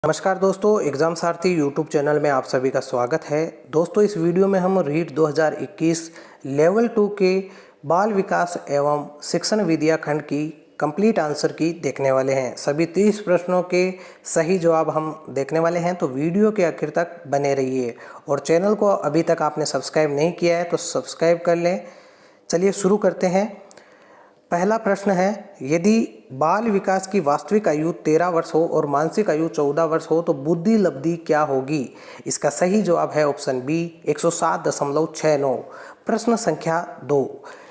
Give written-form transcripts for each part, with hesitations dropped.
नमस्कार दोस्तों, एग्ज़ाम सारथी YouTube channel में आप सभी का स्वागत है। दोस्तों, इस वीडियो में हम रीट 2021 लेवल 2 के बाल विकास एवं शिक्षण विद्या खंड की कंप्लीट आंसर की देखने वाले हैं। सभी 30 प्रश्नों के सही जवाब हम देखने वाले हैं, तो वीडियो के आखिर तक बने रहिए। और चैनल को अभी तक आपने सब्सक्राइब नहीं किया है तो सब्सक्राइब कर लें। चलिए शुरू करते हैं। पहला प्रश्न है, यदि बाल विकास की वास्तविक आयु 13 वर्ष हो और मानसिक आयु 14 वर्ष हो तो बुद्धि लब्धि क्या होगी? इसका सही जवाब है ऑप्शन बी 107.69। प्रश्न संख्या 2,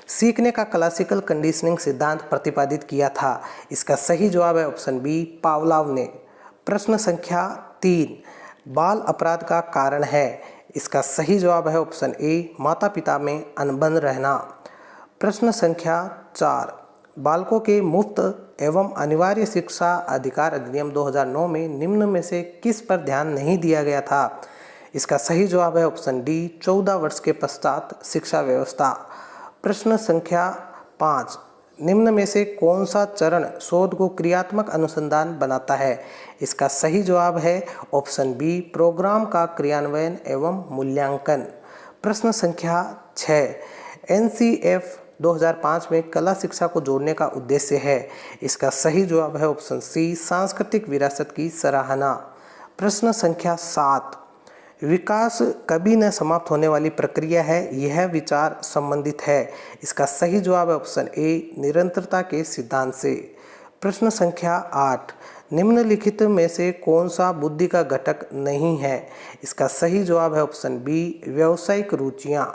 सीखने का क्लासिकल कंडीशनिंग सिद्धांत प्रतिपादित किया था। इसका सही जवाब है ऑप्शन बी पावलोव ने। प्रश्न संख्या 3, बाल अपराध का कारण है। इसका सही जवाब है ऑप्शन ए माता पिता में अनबन रहना। प्रश्न संख्या 4, बालकों के मुफ्त एवं अनिवार्य शिक्षा अधिकार अधिनियम 2009 में निम्न में से किस पर ध्यान नहीं दिया गया था? इसका सही जवाब है ऑप्शन डी 14 वर्ष के पश्चात शिक्षा व्यवस्था। प्रश्न संख्या 5, निम्न में से कौन सा चरण शोध को क्रियात्मक अनुसंधान बनाता है? इसका सही जवाब है ऑप्शन बी प्रोग्राम का क्रियान्वयन एवं मूल्यांकन। प्रश्न संख्या 6, NCF 2005 में कला शिक्षा को जोड़ने का उद्देश्य है। इसका सही जवाब है ऑप्शन सी सांस्कृतिक विरासत की सराहना। प्रश्न संख्या 7, विकास कभी न समाप्त होने वाली प्रक्रिया है, यह विचार संबंधित है। इसका सही जवाब है ऑप्शन ए निरंतरता के सिद्धांत से। प्रश्न संख्या 8, निम्नलिखित में से कौन सा बुद्धि का घटक नहीं है? इसका सही जवाब है ऑप्शन बी व्यावसायिक रुचियाँ।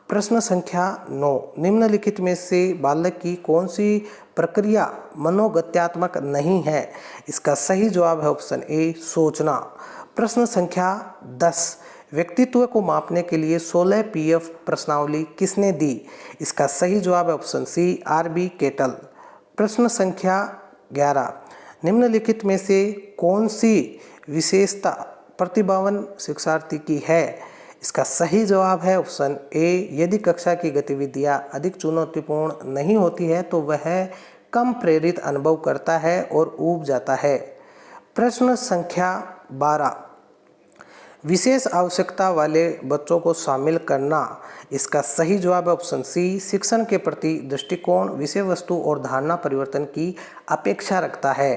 प्रश्न संख्या 9, निम्नलिखित में से बालक की कौन सी प्रक्रिया मनोगत्यात्मक नहीं है? इसका सही जवाब है ऑप्शन ए सोचना। प्रश्न संख्या 10, व्यक्तित्व को मापने के लिए 16 PF प्रश्नावली किसने दी? इसका सही जवाब है ऑप्शन सी RB केटल। प्रश्न संख्या 11, निम्नलिखित में से कौन सी विशेषता प्रतिभावान शिक्षार्थी की है? इसका सही जवाब है ऑप्शन ए यदि कक्षा की गतिविधियां अधिक चुनौतीपूर्ण नहीं होती है तो वह कम प्रेरित अनुभव करता है और ऊब जाता है। प्रश्न संख्या 12, विशेष आवश्यकता वाले बच्चों को शामिल करना। इसका सही जवाब है ऑप्शन सी शिक्षण के प्रति दृष्टिकोण विषय वस्तु और धारणा परिवर्तन की अपेक्षा रखता है।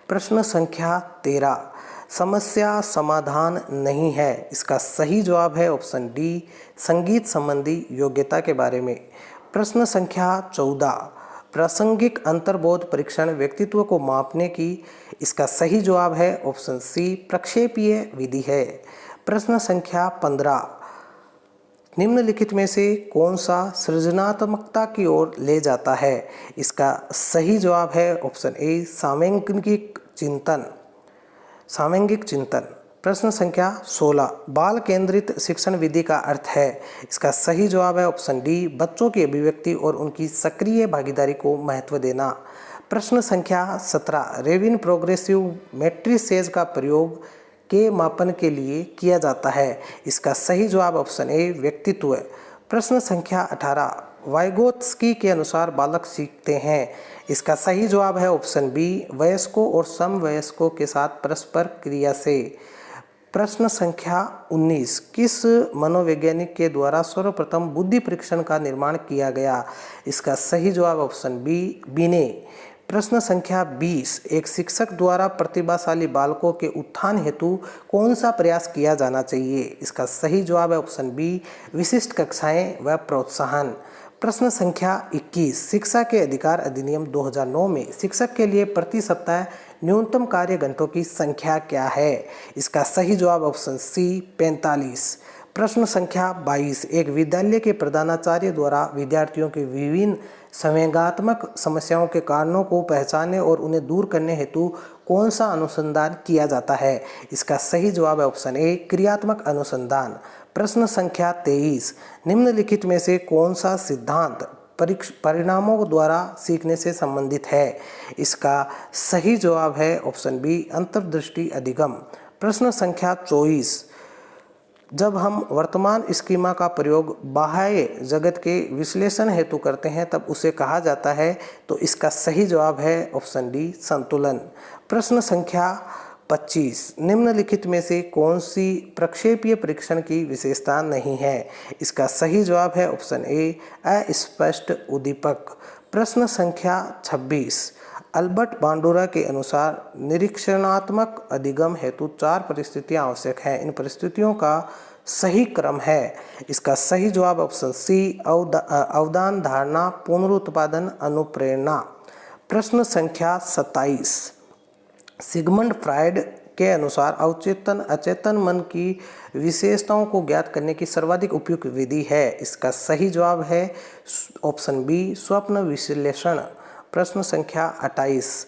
प्रश्न संख्या 13, समस्या समाधान नहीं है। इसका सही जवाब है ऑप्शन डी संगीत संबंधी योग्यता के बारे में। प्रश्न संख्या 14, प्रासंगिक अंतर्बोध परीक्षण व्यक्तित्व को मापने की। इसका सही जवाब है ऑप्शन सी प्रक्षेपीय विधि है। प्रश्न संख्या 15, निम्नलिखित में से कौन सा सृजनात्मकता की ओर ले जाता है? इसका सही जवाब है ऑप्शन ए सामैंगिक चिंतन। प्रश्न संख्या 16, बाल केंद्रित शिक्षण विधि का अर्थ है। इसका सही जवाब है ऑप्शन डी बच्चों की अभिव्यक्ति और उनकी सक्रिय भागीदारी को महत्व देना। प्रश्न संख्या 17, रेविन प्रोग्रेसिव मैट्रिसेस का प्रयोग के मापन के लिए किया जाता है। इसका सही जवाब ऑप्शन ए व्यक्तित्व। प्रश्न संख्या 18, वाइगोत्स्की के अनुसार बालक सीखते हैं। इसका सही जवाब है ऑप्शन बी वयस्कों और समवयस्कों के साथ परस्पर क्रिया से। प्रश्न संख्या 19, किस मनोवैज्ञानिक के द्वारा सर्वप्रथम बुद्धि परीक्षण का निर्माण किया गया? इसका सही जवाब ऑप्शन बी बिने। प्रश्न संख्या 20, एक शिक्षक द्वारा प्रतिभाशाली बालकों के उत्थान हेतु कौन सा प्रयास किया जाना चाहिए? इसका सही जवाब है ऑप्शन बी विशिष्ट कक्षाएं व प्रोत्साहन। प्रश्न संख्या 21, शिक्षा के अधिकार अधिनियम 2009 में शिक्षक के लिए प्रति सप्ताह न्यूनतम कार्य घंटों की संख्या क्या है? इसका सही जवाब ऑप्शन सी 45। प्रश्न संख्या 22, एक विद्यालय के प्रधानाचार्य द्वारा विद्यार्थियों के विभिन्न संवेगात्मक समस्याओं के कारणों को पहचानने और उन्हें दूर करने हेतु कौन सा अनुसंधान किया जाता है? इसका सही जवाब है ऑप्शन ए क्रियात्मक अनुसंधान। प्रश्न संख्या 23, निम्नलिखित में से कौन सा सिद्धांत परिणामों द्वारा सीखने से संबंधित है? इसका सही जवाब है ऑप्शन बी अंतर्दृष्टि अधिगम। प्रश्न संख्या 24, जब हम वर्तमान स्कीमा का प्रयोग बाह्य जगत के विश्लेषण हेतु करते हैं तब उसे कहा जाता है, तो इसका सही जवाब है ऑप्शन डी संतुलन। प्रश्न संख्या 25 निम्नलिखित में से कौन सी प्रक्षेपीय परीक्षण की विशेषता नहीं है? इसका सही जवाब है ऑप्शन ए अस्पष्ट उद्दीपक। प्रश्न संख्या 26 अल्बर्ट बांडुरा के अनुसार निरीक्षणात्मक अधिगम हेतु 4 परिस्थितियां आवश्यक हैं। इन परिस्थितियों का सही क्रम है। इसका सही जवाब ऑप्शन सी अवदान, धारणा, पुनरुत्पादन, अनुप्रेरणा। प्रश्न संख्या 27 सिगमंड फ्रायड के अनुसार अवचेतन अचेतन मन की विशेषताओं को ज्ञात करने की सर्वाधिक उपयुक्त विधि है। इसका सही जवाब है ऑप्शन बी स्वप्न विश्लेषण। प्रश्न संख्या 28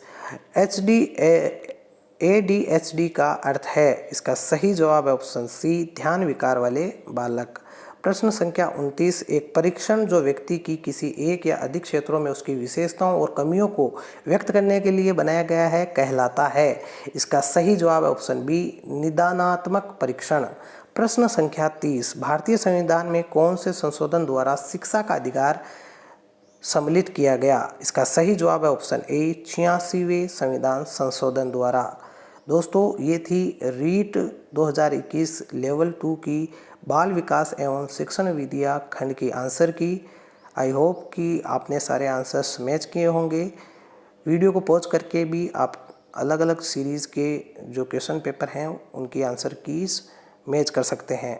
ADHD का अर्थ है। इसका सही जवाब है ऑप्शन सी ध्यान विकार वाले बालक। प्रश्न संख्या 29 एक परीक्षण जो व्यक्ति की किसी एक या अधिक क्षेत्रों में उसकी विशेषताओं और कमियों को व्यक्त करने के लिए बनाया गया है कहलाता है। इसका सही जवाब है ऑप्शन बी निदानात्मक परीक्षण। प्रश्न संख्या 30 भारतीय संविधान में कौन से संशोधन द्वारा शिक्षा का अधिकार सम्मिलित किया गया? इसका सही जवाब है ऑप्शन ए 86वें संविधान संशोधन द्वारा। दोस्तों ये थी रीट 2021 लेवल 2 की बाल विकास एवं शिक्षण विद्या खंड की आंसर की। आई होप कि आपने सारे आंसर्स मैच किए होंगे। वीडियो को पॉज करके भी आप अलग अलग सीरीज़ के जो क्वेश्चन पेपर हैं उनकी आंसर कीज मैच कर सकते हैं।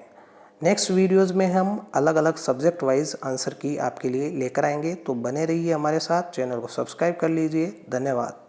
नेक्स्ट वीडियोज़ में हम अलग अलग सब्जेक्ट वाइज आंसर की आपके लिए लेकर आएंगे, तो बने रहिए हमारे साथ। चैनल को सब्सक्राइब कर लीजिए। धन्यवाद।